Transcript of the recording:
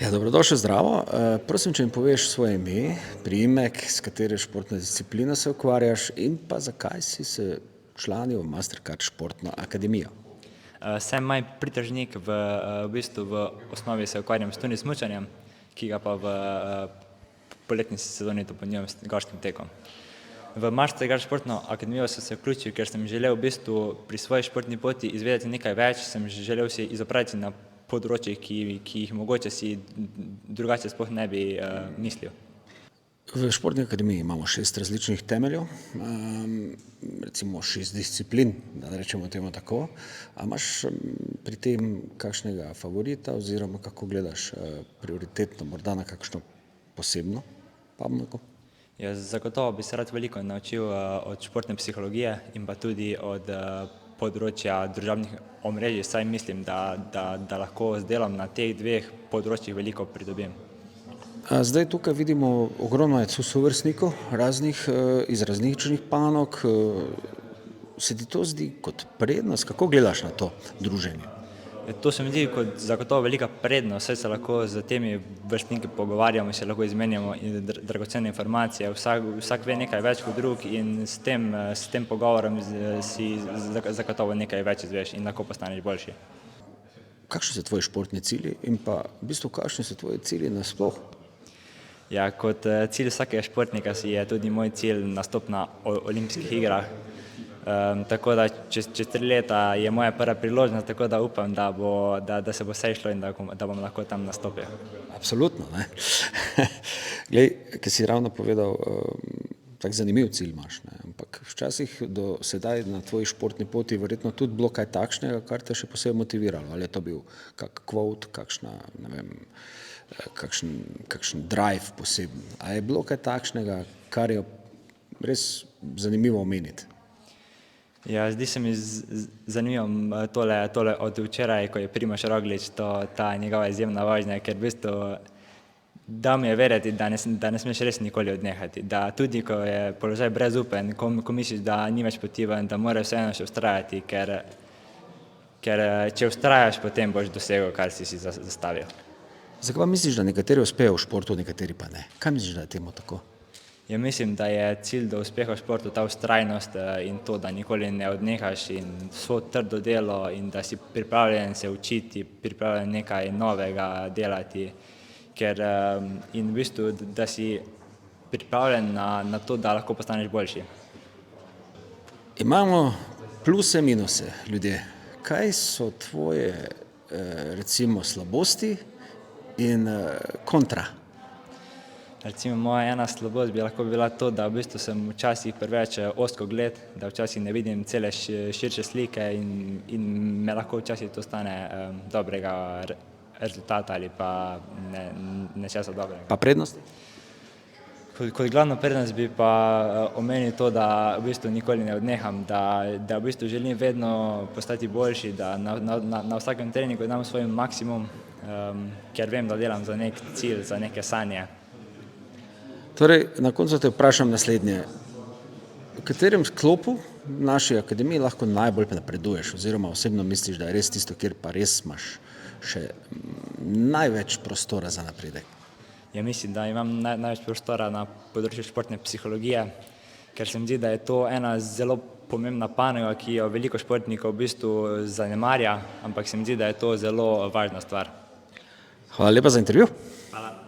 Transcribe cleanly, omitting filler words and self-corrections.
Ja, dobrodošel, zdravo. Prosim, če mi poveš svoje ime, priimek, s katere športne discipline se ukvarjaš in pa zakaj si se včlanil v Mastercard športno akademijo. Sem Maj Pritožnik, v bistvu v osnovi se ukvarjam s turnim smučanjem, ki ga pa v poletni sezoni dopolnjujem s gorskim tekom. V Mastercard športno akademijo sem se vključil, ker sem želel v bistvu pri svoji športni poti izvedeti nekaj več, sem želel si izopraviti na področjih, ki jih mogoče si drugače sploh ne bi mislil. V športni akademiji imamo 6 različnih temeljev, recimo 6 disciplin, da rečemo temu tako. A imaš pri tem kakšnega favorita oziroma kako gledaš prioritetno, morda na kakšno posebno panogo? Ja, zagotovo bi se rad veliko naučil od športne psihologije in pa tudi od področja družabnih omrežij, saj mislim, da lahko z delom na teh dveh področjih veliko pridobim. Zdaj tukaj vidimo ogromno je sovrstnikov raznih iz različnih panog. Se ti to zdi kot prednost? Kako gledaš na to druženje? To se mi zdi kot zagotovo velika prednost, saj se lahko z temi vrstniki pogovarjamo, se lahko izmenjamo dragocene informacije, vsak ve nekaj več kot drug in s tem pogovorom si zagotovo nekaj več izveš in lahko postaneš boljši. Kakšni so tvoji športni cilji in pa v bistvu kakšni so tvoji cilji nasploh? Ja, kot cilj vsakega športnika je tudi moj cilj nastop na olimpijskih igrah. Tako da čez 3 leta je moja prva priložnost, tako da upam, da se bo vse izšlo in da bom lahko tam nastopil. Absolutno, ne. Glej, ko si ravno povedal, tak zanimiv cilj imaš, ne, ampak včasih do sedaj na tvoji športni poti verjetno tudi bilo kaj takšnega, kar te še posebej motiviralo. Ali je to bil kak kvot, kakšna, ne vem, kakšen drive poseben. A je bilo kaj takšnega, kar je res zanimivo omeniti? Ja, zdi se mi zanimivo tole od včeraj, ko je Primož Roglič, ta njegova izjemna vožnja, ker v bistvu dal mi je vedeti, da ne smeš res nikoli odnehati, da tudi ko je položaj brezupen, ko misliš, da ni več poti ven, da moraš vseeno še vztrajati, ker če vztrajaš, potem boš dosegel, kar si zastavil. Zakaj pa misliš, da nekateri uspejo v športu, nekateri pa ne? Kaj misliš, da je temu tako? Ja, mislim, da je cilj do uspeha v športu ta vztrajnost in to, da nikoli ne odnehaš in svo trdo delo in da si pripravljen se učiti, pripravljen nekaj novega delati, in v bistvu, da si pripravljen na to, da lahko postaneš boljši. Imamo pluse, minuse, ljudje. Kaj so tvoje recimo slabosti in kontra? Recimo moja ena slabost bi lahko bila to, da v bistvu sem včasih preveč ozkogled, da včasih ne vidim cele širše slike in me lahko včasih to stane dobrega rezultata ali pa nečesa dobrega. Pa prednosti? Kot glavno prednost bi pa omenil to, da v bistvu nikoli ne odneham, da v bistvu želim vedno postati boljši, da na vsakem treningu dam svoj maksimum, ker vem, da delam za nek cilj, za neke sanje. Torej, na koncu te vprašam naslednje. V katerem sklopu v naši akademiji lahko najbolj napreduješ oziroma osebno misliš, da je res tisto, kjer pa res imaš še največ prostora za napredek? Ja, mislim, da imam največ prostora na področju športne psihologije, ker se mi zdi, da je to ena zelo pomembna panoga, ki jo veliko športnikov v bistvu zanemarja, ampak se mi zdi, da je to zelo važna stvar. Hvala lepa za intervju. Hvala.